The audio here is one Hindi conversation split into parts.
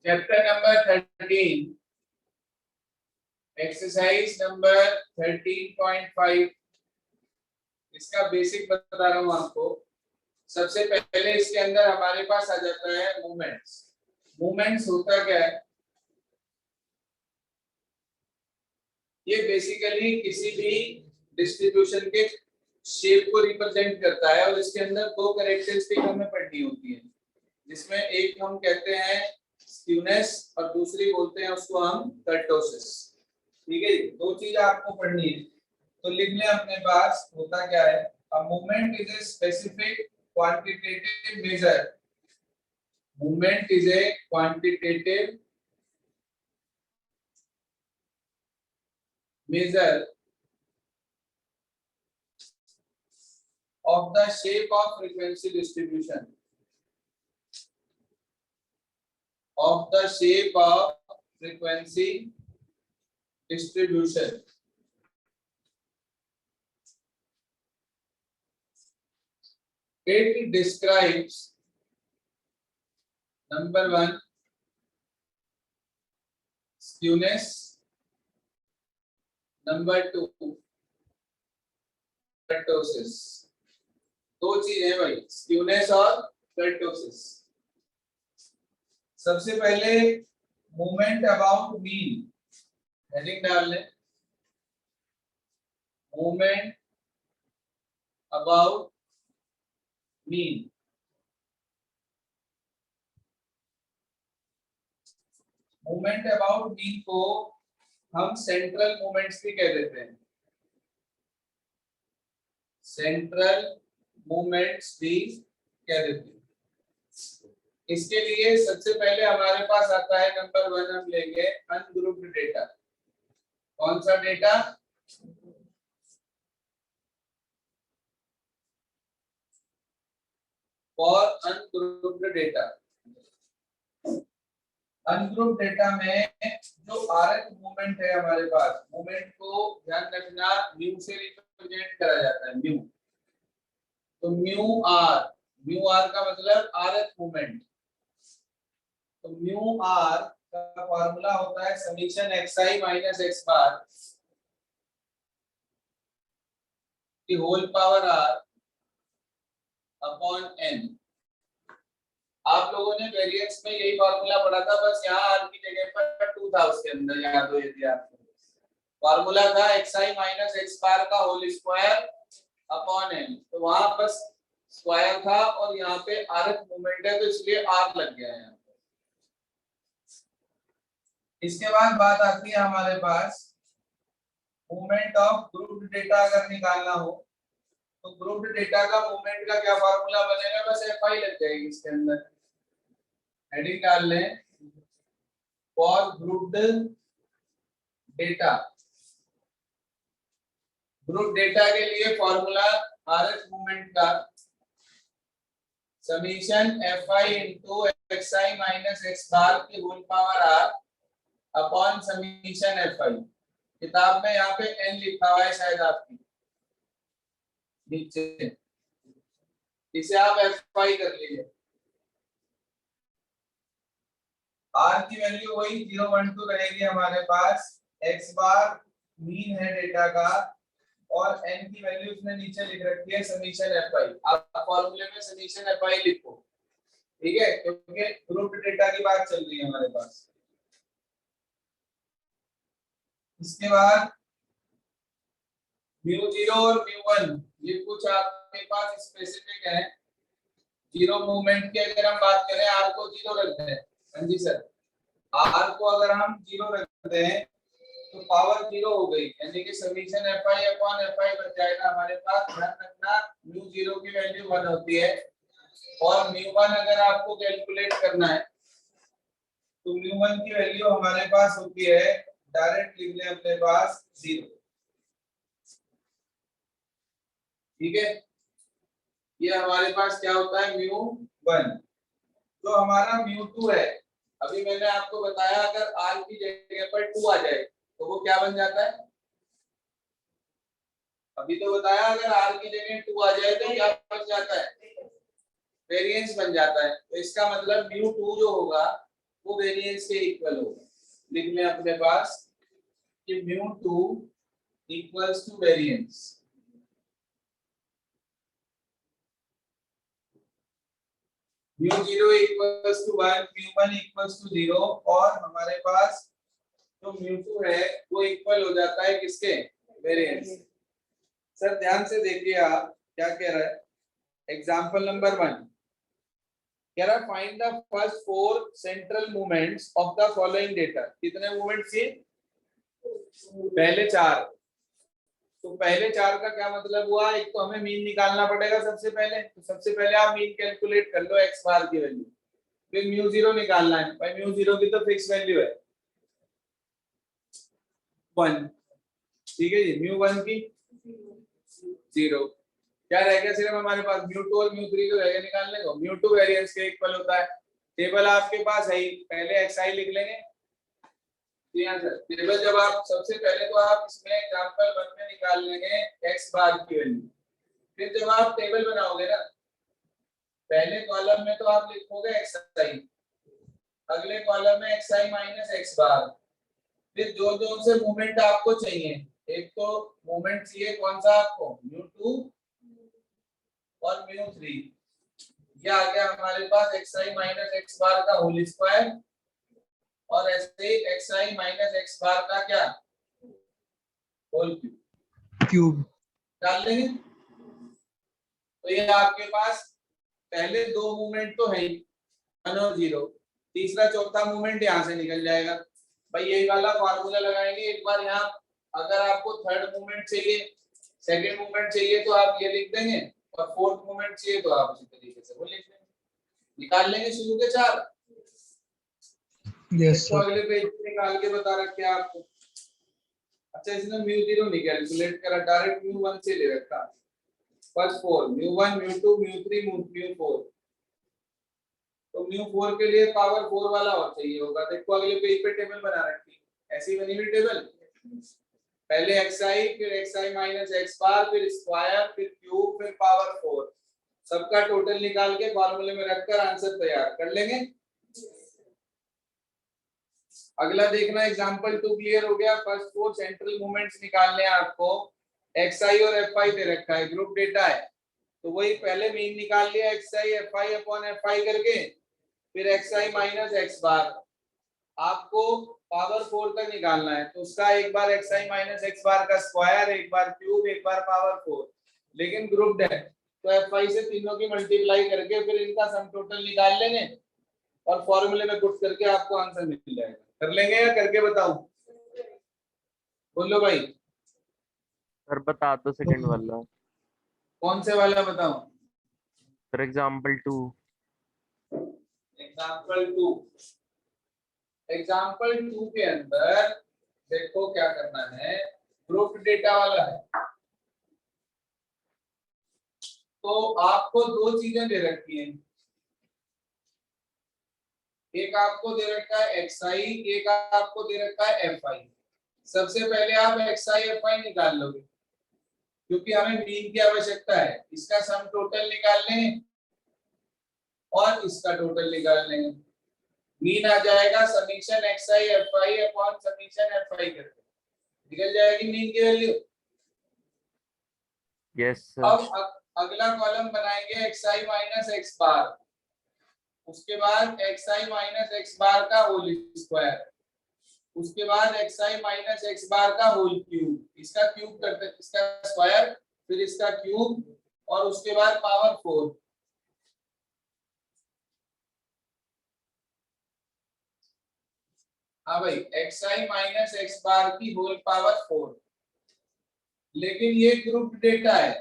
Chapter number 13, exercise number 13.5। इसका बेसिक बता रहा हूं आपको। सबसे पहले इसके अंदर हमारे पास आ जाता है मूवमेंट्स। मूवमेंट्स होता क्या है? ये बेसिकली किसी भी डिस्ट्रीब्यूशन के शेप को रिप्रेजेंट करता है और इसके अंदर दो कैरेक्टरिस्टिक हमें पढ़नी होती है, जिसमें एक हम कहते हैं स्क्यूनेस और दूसरी बोलते हैं उसको हम कर्टोसिस। ठीक है, दो चीज आपको पढ़नी है तो लिख लें अपने पास। होता क्या है? A movement is a specific quantitative measure. Movement is a quantitative measure of the shape of frequency distribution, of the shape of frequency distribution. It describes, number one, skewness, number two, kurtosis. दो चीज है भाई, स्क्यूनेस और कर्टोसिस। सबसे पहले मूवमेंट अबाउट मीन, हेडिंग डाल लें, movement about mean. Movement about mean को हम सेंट्रल मूवमेंट्स भी कह देते हैं, सेंट्रल मूवमेंट्स भी कह देते हैं। इसके लिए सबसे पहले हमारे पास आता है नंबर 1, हम लेंगे अनग्रुप्ड डेटा। कौन सा data? For ungrouped data. Ungrouped data में जो आरएफ मूवमेंट है हमारे पास, मूवमेंट को ध्यान रखना म्यू से रिप्रेजेंट करा जाता है, म्यू। तो म्यू आर का मतलब आरएफ मूवमेंट। तो म्यू आर का फॉर्मूला होता है summation xi minus x bar की whole power r upon n। आप लोगों ने वेरिएंस में यही फॉर्मूला पढ़ा था, बस यहाँ r की जगह पर 2 था उसके अंदर, याद हो यदि आपको। फॉर्मूला था xi माइनस x बार का होल स्क्वायर अपॉन n। तो वहां बस स्क्वायर था और यहाँ पे आरएफ मूवमेंट है तो इसलिए r लग गया है। इसके बाद बात आती है हमारे पास मूवमेंट ऑफ ग्रुप्ड डेटा। अगर निकालना हो तो ग्रुप्ड डेटा का मूवमेंट का क्या फॉर्मूला बनेगा? बस fi लग जाएगी इसके अंदर। हेडिंग डाल लें for grouped data. Group data के लिए फॉर्मूला आरएफ मूवमेंट का summation fi into xi minus x bar की whole power r upon summation fi। किताब में यहाँ पे n लिखा हुआ है शायद आपकी नीचे, इसे आप fi कर लीजिए। r की वैल्यू वही 012 रहेगी हमारे पास। x बार मीन है डेटा का और n की वैल्यू इसने नीचे लिख रखी है समीशन fi। आप फॉर्मूले में समीशन fi लिखो, ठीक है, क्योंकि ग्रुप डेटा की बात चल रही है हमारे पास। इसके बाद μ0 और μ1 ये कुछ आपके पास स्पेसिफिक है। जीरो मूवमेंट की अगर हम बात करें, r को 0 रखते हैं। हाँ जी सर, r को अगर हम 0 रखते हैं तो पावर 0 हो गई, यानी कि समीशन fi अपॉन fi बच जाएगा हमारे पास। ध्यान रखना μ0 की वैल्यू 1 होती है और μ1 अगर आपको कैलकुलेट करना है तो μ1 की वैल्यू हमारे पास होती है, डायरेक्ट लिख लें अपने पास 0। ठीक है, ये हमारे पास क्या होता है μ1। जो हमारा μ2 है, अभी मैंने आपको बताया अगर r की जगह पर 2 आ जाए तो वो क्या बन जाता है? अभी तो बताया अगर r की जगह 2 आ जाए तो क्या बन जाता है? वेरिएंस बन जाता है। तो इसका मतलब μ2 जो होगा वो वेरिएंस के इक्वल होगा। लिख लें अपने पास कि μ2 equals to variance. μ0 equals to 1, μ1 equals to 0 और हमारे पास जो μ2 है वो इक्वल हो जाता है किसके? वेरिएंस। सर ध्यान से देखिए आप क्या कह रहा है। एग्जांपल नंबर 1 कह रहा है find the first 4 central movements of the following data. कितने मूवमेंट्स ये? पहले 4। तो पहले 4 का क्या मतलब हुआ? एक तो हमें मीन निकालना पड़ेगा सबसे पहले। तो सबसे पहले आप मीन कैलकुलेट कर लो x बार की वैल्यू। फिर μ0 निकालना है। भाई μ0 की तो फिक्स वैल्यू है 1। ठीक है जी। μ1 की 0। क्या रह गया सिर्फ हमारे पास? μ2 और μ3 को रह गया निकालने को। μ2 वेरिएंस के इक्वल होता है। टेबल आपके पास है ही, पहले xi लिख लेंगे। सर टेबल जब आप सबसे पहले तो आप इसमें एग्जांपल 1 में निकाल लेंगे x बार की वैल्यू। फिर जब आप टेबल बनाओगे ना, पहले कॉलम में तो आप लिखोगे xi, अगले कॉलम में xi माइनस x बार। फिर जो जो से मूवमेंट आपको चाहिए, एक तो मूवमेंट चाहिए कौन सा आपको? μ2 और μ3। ये आ गया हमारे पास xi माइनस x बार का होल स्क्वायर और ऐसे ही xi माइनस x बार का क्या? होल क्यूब डाल लेंगे। तो ये आपके पास पहले 2 मूवमेंट तो है ही 1 और 0। तीसरा चौथा मूवमेंट यहाँ से निकल जाएगा। भाई यही वाला फार्मूला लगाएंगे एक बार यहाँ। अगर आपको थर्ड मूवमेंट चाहिए, सेकंड मूवमेंट चाहिए तो आप ये लिख देंगे और फोर्थ मूवमेंट चाहिए तो आप उसी तरीके से वो लिख लेंगे। निकाल लेंगे शुरू के 4। यस तो अगले पेज पे निकाल के बता रखे हैं आपको। अच्छा इसने μ0 नहीं कैलकुलेट करा, डायरेक्ट μ1 से ले रखा। फर्स्ट 4 μ1 μ2 μ3 μ4। तो μ4 के लिए पावर 4 वाला और चाहिए होगा। देखो अगले पेज पे टेबल बना रखी, ऐसी बनी हुई टेबल। पहले xi, फिर xi माइनस x बार, फिर स्क्वायर, फिर क्यूब, फिर पावर 4। सबका टोटल निकाल के फार्मूले में रखकर आंसर तैयार कर लेंगे। अगला देखना एग्जांपल 2 क्लियर हो गया। फर्स्ट 4 सेंट्रल मूवमेंट्स निकालने हैं आपको। xi और fi दे रखा है, ग्रुप डेटा है। तो वही पहले मीन निकाल लिया xi fi अपॉन fi करके, फिर xi माइनस x बार। आपको पावर 4 तक निकालना है तो उसका एक बार xi माइनस x बार का स्क्वायर, एक बार क्यूब, एक बार पावर 4। लेकिन ग्रुप्ड है तो fi से तीनों की मल्टीप्लाई करके फिर इनका सम टोटल निकाल लेंगे और फॉर्मूले में पुट करके आपको आंसर मिल जाएगा। कर लेंगे या करके बताऊं? बोलो भाई। सर बता दो सेकंड वाला। कौन से वाला बताऊं? For example 2। एग्जांपल 2। एग्जांपल 2 के अंदर देखो क्या करना है। ग्रुप डेटा वाला है तो आपको 2 चीजें दे रखी हैं। एक आपको दे रखा है xi, एक आपको दे रखा है fi। सबसे पहले आप xi fi निकाल लोगे क्योंकि हमें मीन की आवश्यकता है। इसका सम टोटल निकाल लेंगे और इसका टोटल निकाल लेंगे। मीन आ जाएगा summation xi fi upon summation fi करके निकल जाएगी मीन की वैल्यू। Yes sir. अब अगला कॉलम बनाएंगे xi माइनस x बार, उसके बाद xi माइनस x बार का होल स्क्वायर, उसके बाद xi माइनस x बार का होल क्यूब। इसका क्यूब करते हैं, इसका स्क्वायर, फिर इसका क्यूब और उसके बाद पावर 4। हाँ भाई xi माइनस x बार की होल पावर 4। लेकिन ये ग्रुप डेटा है।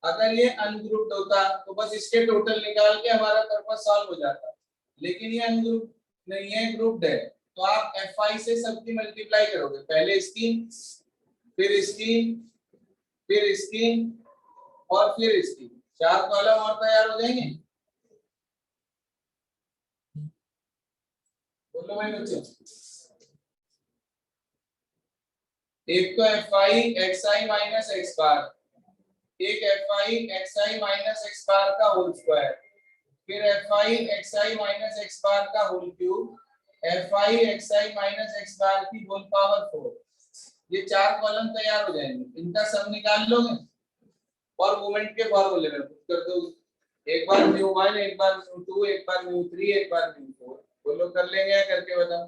अगर ये अनग्रुप्ड होता तो बस इसके टोटल निकाल के हमारा पर्पस सॉल्व हो जाता। लेकिन ये अनग्रुप्ड नहीं है, ग्रुप्ड है। तो आप fi से सबकी मल्टीप्लाई करोगे, पहले इसकी, फिर इसकी, फिर इसकी और फिर इसकी। 4 कॉलम और तैयार हो जाएंगे। बोलो भाई बच्चों। एक तो fi xi minus x bar, एक fi xi minus x bar का होल स्क्वायर, फिर fi xi minus x bar का whole cube, fi xi minus x bar की होल पावर 4। ये 4 कॉलम तैयार हो जाएंगे, इनका सम निकाल लोगे और मोमेंट के फॉर्मूले में पुट कर दोगे। एक बार μ1, एक बार μ2, एक बार μ3, एक बार μ4। बोलो कर लेंगे या करके बताओ?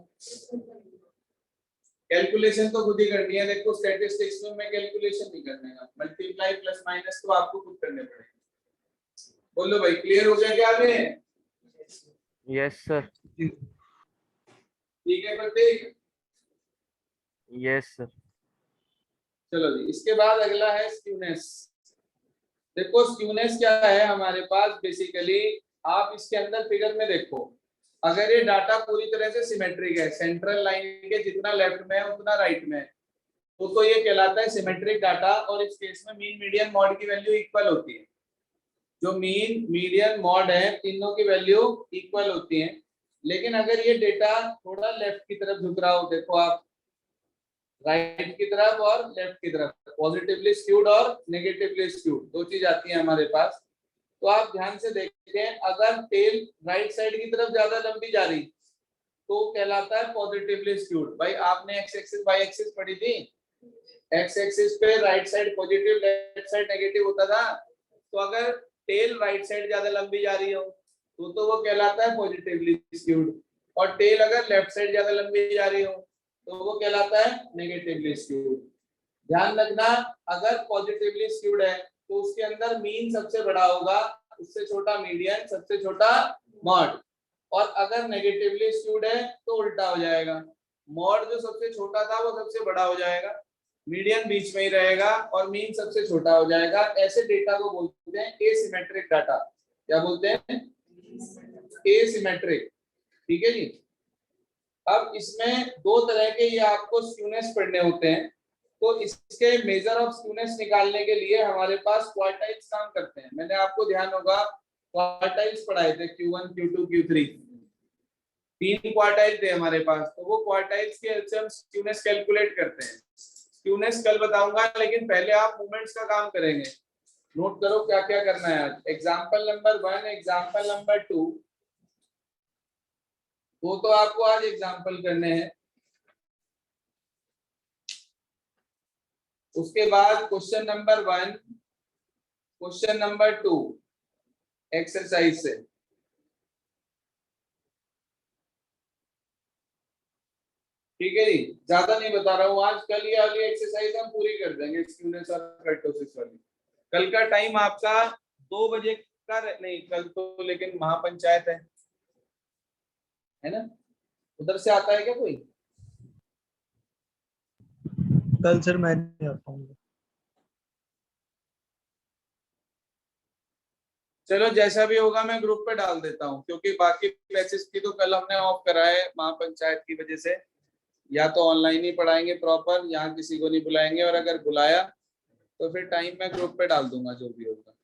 कैलकुलेशन तो खुद ही करनी है। देखो स्टैटिस्टिक्स में मैं कैलकुलेशन नहीं करने का, मल्टीप्लाई प्लस माइनस तो आपको खुद करने पड़ेंगे। बोलो भाई क्लियर हो गया क्या अभी? Yes sir. ठीक है प्रतीक? Yes sir. चलो जी, इसके बाद अगला है स्क्यूनेस। देखो स्क्यूनेस क्या है हमारे पास बेसिकली, आप इसके अंदर फिगर में देखो, अगर ये डाटा पूरी तरह से सिमेट्रिक है, सेंट्रल लाइन के जितना लेफ्ट में है उतना राइट में है, तो ये कहलाता है सिमेट्रिक डाटा। और इस केस में मीन मीडियन मॉड की वैल्यू इक्वल होती है। जो मीन मीडियन मॉड है तीनों की वैल्यू इक्वल होती है। लेकिन अगर ये डेटा थोड़ा लेफ्ट की तरफ झुक रहा हो, देखो आप राइट की तरफ और लेफ्ट की तरफ, पॉजिटिवली स्क्यूड और नेगेटिवली स्क्यूड, दो चीज आती है हमारे पास। तो आप ध्यान से देखें, अगर टेल राइट साइड की तरफ ज्यादा लंबी जा रही तो कहलाता है पॉजिटिवली स्क्यूड। भाई आपने एक्स एक्सिस वाई एक्सिस पढ़ी थी, एक्स एक्सिस पे right side positive left side negative होता था। तो अगर टेल राइट साइड ज्यादा लंबी जा रही हो तो वो कहलाता है पॉजिटिवली स्क्यूड, और टेल अगर लेफ्ट साइड ज्यादा लंबी जा रही हो तो वो कहलाता है नेगेटिवली स्क्यूड। ध्यान रखना, अगर पॉजिटिवली स्क्यूड है तो उसके अंदर मीन सबसे बड़ा होगा, उससे छोटा मीडियन, सबसे छोटा मॉड। और अगर नेगेटिवली स्क्यूड है तो उल्टा हो जाएगा, मॉड जो सबसे छोटा था वो सबसे बड़ा हो जाएगा, मीडियन बीच में ही रहेगा और मीन सबसे छोटा हो जाएगा। ऐसे डेटा को बोलते हैं एसिमेट्रिक डाटा। क्या बोलते हैं? एसिमेट्रिक। ठीक है जी। अब इसमें दो तरह के ये आपको स्क्यूनेस पढ़ने होते हैं। तो इसके मेजर ऑफ स्क्यूनेस निकालने के लिए हमारे पास क्वार्टाइल्स काम करते हैं। मैंने आपको ध्यान होगा क्वार्टाइल्स पढ़ाए थे, Q1 Q2 Q3, 3 क्वार्टाइल थे हमारे पास। तो वो क्वार्टाइल्स के हेल्प से हम स्क्यूनेस कैलकुलेट करते हैं। स्क्यूनेस कल बताऊंगा, लेकिन पहले आप मूवमेंट्स का काम करेंगे। नोट करो क्या क्या करना है आज। एग्जाम्पल नंबर 1, एग्जाम्पल नंबर 2, वो तो आपको आज एग्जाम्पल करने हैं। उसके बाद question number 1, question number 2 exercise से। ठीक है जी, ज्यादा नहीं बता रहा हूँ आज। कल ये वाली एक्सरसाइज हम पूरी कर देंगे, स्क्यूनेस और कर्टोसिस वाली। कल का टाइम आपका 2 बजे का नहीं, कल तो लेकिन महापंचायत है ना? उधर से आता है क्या कोई? कल सर मैं नहीं आ पाऊंगा। चलो जैसा भी होगा मैं ग्रुप पे डाल देता हूँ, क्योंकि बाकी बैचेस की तो कल हमने ऑफ करा है महापंचायत की वजह से। या तो ऑनलाइन ही पढ़ाएंगे प्रॉपर, यहाँ किसी को नहीं बुलाएंगे, और अगर बुलाया तो फिर टाइम मैं ग्रुप पे डाल दूंगा जो भी होगा।